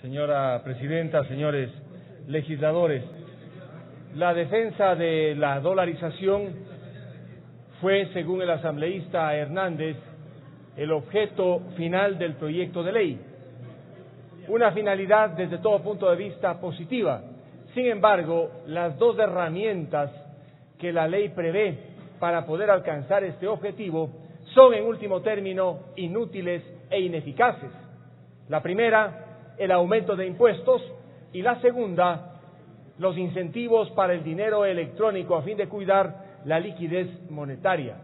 Señora Presidenta, señores legisladores, la defensa de la dolarización fue, según el asambleísta Hernández, el objeto final del proyecto de ley. Una finalidad desde todo punto de vista positiva. Sin embargo, las dos herramientas que la ley prevé para poder alcanzar este objetivo son, en último término, inútiles e ineficaces. La primera, el aumento de impuestos, y la segunda, los incentivos para el dinero electrónico a fin de cuidar la liquidez monetaria.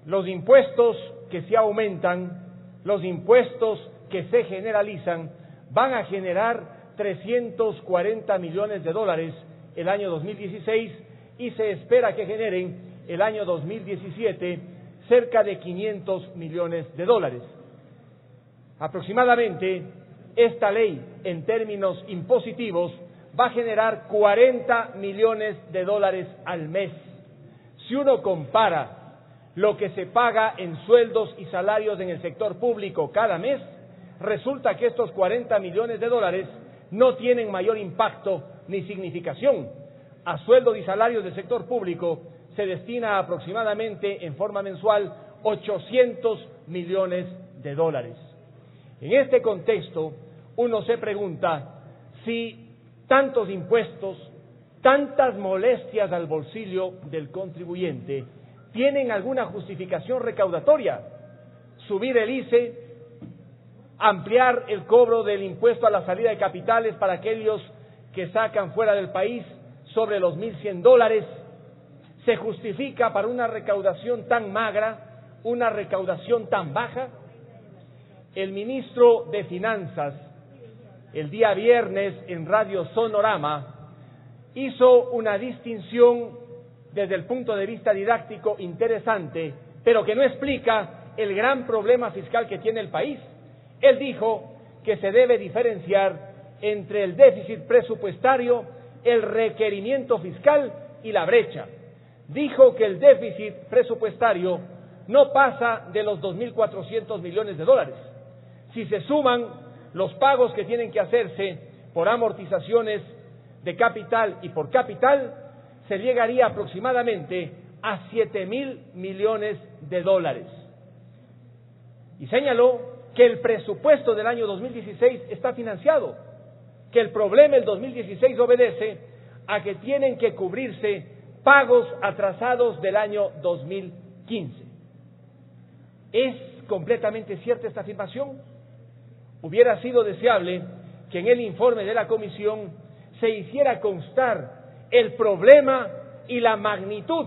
Los impuestos que se aumentan, los impuestos que se generalizan, van a generar 340 millones de dólares el año 2016 y se espera que generen el año 2017 cerca de 500 millones de dólares. Aproximadamente, esta ley, en términos impositivos, va a generar 40 millones de dólares al mes. Si uno compara lo que se paga en sueldos y salarios en el sector público cada mes, resulta que estos 40 millones de dólares no tienen mayor impacto ni significación. A sueldos y salarios del sector público se destina aproximadamente en forma mensual 800 millones de dólares. En este contexto, uno se pregunta si tantos impuestos, tantas molestias al bolsillo del contribuyente, tienen alguna justificación recaudatoria. Subir el ICE, ampliar el cobro del impuesto a la salida de capitales para aquellos que sacan fuera del país sobre los $1,100, ¿se justifica para una recaudación tan magra, una recaudación tan baja? El ministro de Finanzas, el día viernes en Radio Sonorama, hizo una distinción desde el punto de vista didáctico interesante, pero que no explica el gran problema fiscal que tiene el país. Él dijo que se debe diferenciar entre el déficit presupuestario, el requerimiento fiscal y la brecha. Dijo que el déficit presupuestario no pasa de los 2.400 millones de dólares. Si se suman los pagos que tienen que hacerse por amortizaciones de capital y por capital, se llegaría aproximadamente a 7.000 millones de dólares. Y señaló que el presupuesto del año 2016 está financiado, que el problema del 2016 obedece a que tienen que cubrirse pagos atrasados del año 2015. ¿Es completamente cierta esta afirmación? Hubiera sido deseable que en el informe de la comisión se hiciera constar el problema y la magnitud,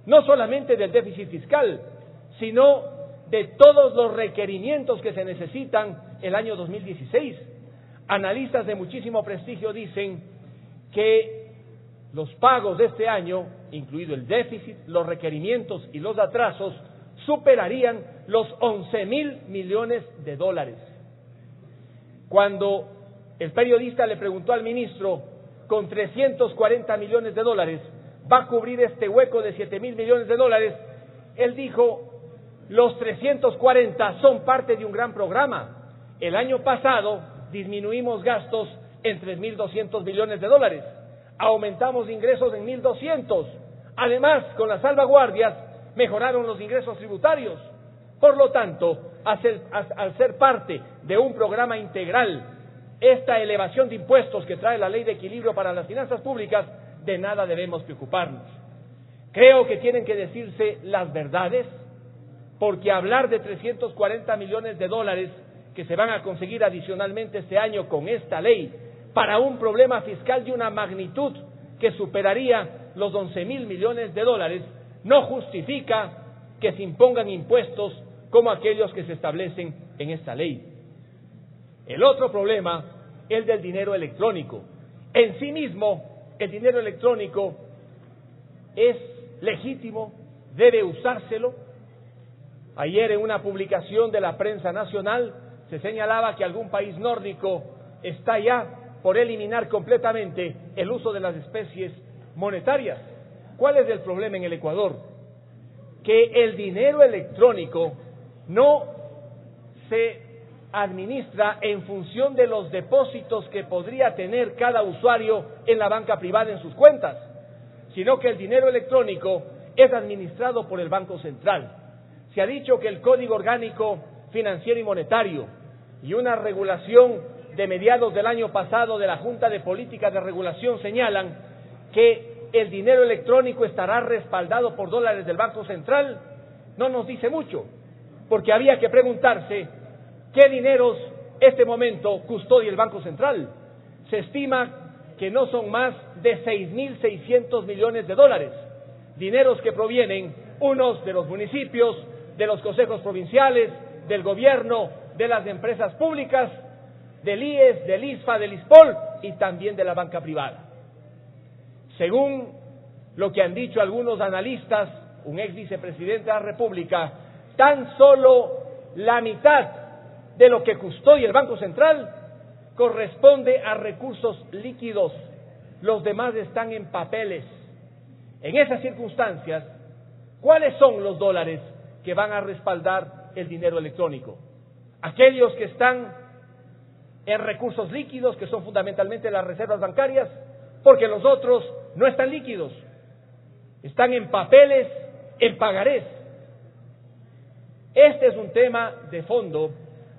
no solamente del déficit fiscal, sino de todos los requerimientos que se necesitan el año 2016. Analistas de muchísimo prestigio dicen que los pagos de este año, incluido el déficit, los requerimientos y los atrasos, superarían los 11.000 millones de dólares. Cuando el periodista le preguntó al ministro, con 340 millones de dólares, ¿va a cubrir este hueco de 7.000 millones de dólares? Él dijo, los 340 son parte de un gran programa. El año pasado disminuimos gastos en 3.200 millones de dólares. Aumentamos ingresos en 1.200. Además, con las salvaguardias, mejoraron los ingresos tributarios. Por lo tanto, al ser parte de un programa integral, esta elevación de impuestos que trae la Ley de Equilibrio para las Finanzas Públicas, de nada debemos preocuparnos. Creo que tienen que decirse las verdades, porque hablar de 340 millones de dólares que se van a conseguir adicionalmente este año con esta ley, para un problema fiscal de una magnitud que superaría los 11.000 millones de dólares, no justifica que se impongan impuestos como aquellos que se establecen en esta ley. El otro problema, el del dinero electrónico. En sí mismo, el dinero electrónico es legítimo, debe usárselo. Ayer en una publicación de la prensa nacional se señalaba que algún país nórdico está ya por eliminar completamente el uso de las especies monetarias. ¿Cuál es el problema en el Ecuador? Que el dinero electrónico no se administra en función de los depósitos que podría tener cada usuario en la banca privada en sus cuentas, sino que el dinero electrónico es administrado por el Banco Central. Se ha dicho que el Código Orgánico Financiero y Monetario y una regulación de mediados del año pasado de la Junta de Política de Regulación señalan que el dinero electrónico estará respaldado por dólares del Banco Central. No nos dice mucho, porque había que preguntarse qué dineros este momento custodia el Banco Central. Se estima que no son más de 6.600 millones de dólares, dineros que provienen unos de los municipios, de los consejos provinciales, del gobierno, de las empresas públicas, del IES, del ISFA, del ISPOL y también de la banca privada. Según lo que han dicho algunos analistas, un ex vicepresidente de la República, tan solo la mitad de lo que custodia el Banco Central corresponde a recursos líquidos, los demás están en papeles. En esas circunstancias, ¿cuáles son los dólares que van a respaldar el dinero electrónico? Aquellos que están en recursos líquidos, que son fundamentalmente las reservas bancarias, porque los otros no están líquidos, están en papeles, en pagarés. Este es un tema de fondo,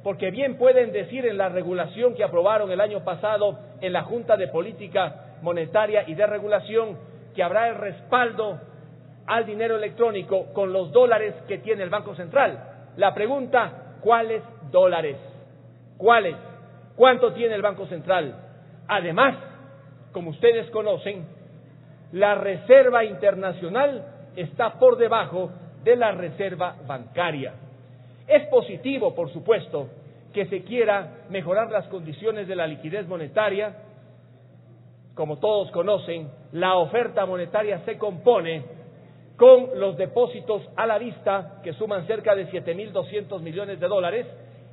porque bien pueden decir en la regulación que aprobaron el año pasado en la Junta de Política Monetaria y de Regulación que habrá el respaldo al dinero electrónico con los dólares que tiene el Banco Central. La pregunta, ¿cuáles dólares? ¿Cuáles? ¿Cuánto tiene el Banco Central? Además, como ustedes conocen, la reserva internacional está por debajo de la reserva bancaria. Es positivo, por supuesto, que se quiera mejorar las condiciones de la liquidez monetaria. Como todos conocen, la oferta monetaria se compone con los depósitos a la vista, que suman cerca de 7.200 millones de dólares,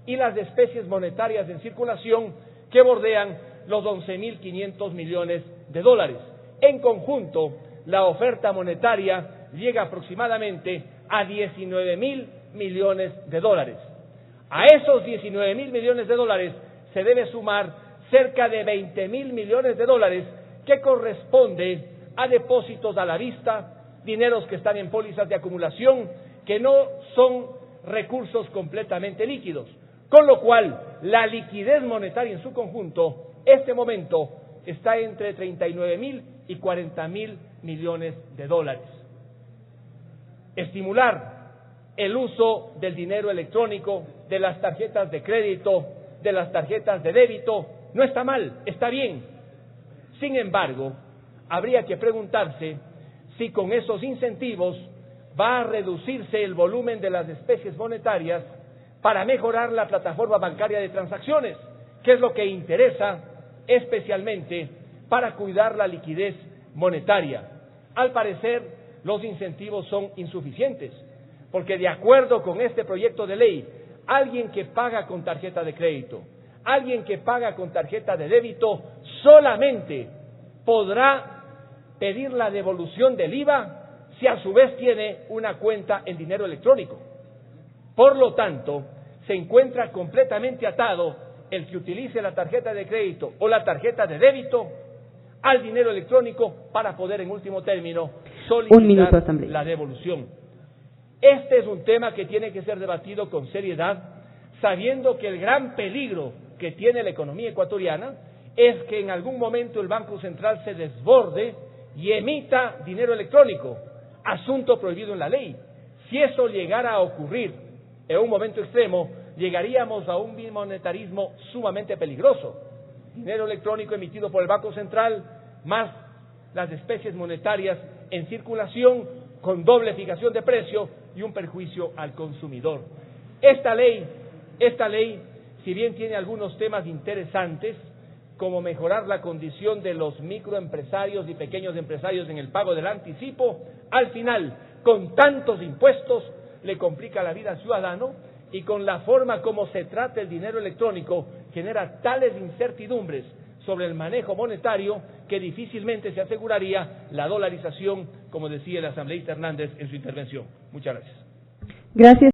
y las especies monetarias en circulación, que bordean los 11.500 millones de dólares. En conjunto, la oferta monetaria llega aproximadamente a 19.000 millones de dólares. A esos 19.000 millones de dólares se debe sumar cerca de 20.000 millones de dólares que corresponde a depósitos a la vista, dineros que están en pólizas de acumulación, que no son recursos completamente líquidos. Con lo cual, la liquidez monetaria en su conjunto, este momento, está entre 39.000 y 40.000 millones de dólares. Estimular el uso del dinero electrónico, de las tarjetas de crédito, de las tarjetas de débito, no está mal, está bien. Sin embargo, habría que preguntarse si con esos incentivos va a reducirse el volumen de las especies monetarias para mejorar la plataforma bancaria de transacciones, que es lo que interesa especialmente para cuidar la liquidez monetaria. Al parecer, los incentivos son insuficientes, porque de acuerdo con este proyecto de ley, alguien que paga con tarjeta de crédito, alguien que paga con tarjeta de débito, solamente podrá pedir la devolución del IVA si a su vez tiene una cuenta en dinero electrónico. Por lo tanto, se encuentra completamente atado el que utilice la tarjeta de crédito o la tarjeta de débito al dinero electrónico para poder, en último término, solicitar la devolución. Este es un tema que tiene que ser debatido con seriedad, sabiendo que el gran peligro que tiene la economía ecuatoriana es que en algún momento el Banco Central se desborde y emita dinero electrónico, asunto prohibido en la ley. Si eso llegara a ocurrir en un momento extremo, llegaríamos a un bimonetarismo sumamente peligroso. Dinero electrónico emitido por el Banco Central, más las especies monetarias en circulación, con doble fijación de precio y un perjuicio al consumidor. Esta ley, si bien tiene algunos temas interesantes, como mejorar la condición de los microempresarios y pequeños empresarios en el pago del anticipo, al final, con tantos impuestos, le complica la vida al ciudadano, y con la forma como se trata el dinero electrónico, genera tales incertidumbres sobre el manejo monetario que difícilmente se aseguraría la dolarización, como decía el asambleísta Hernández en su intervención. Muchas gracias. Gracias.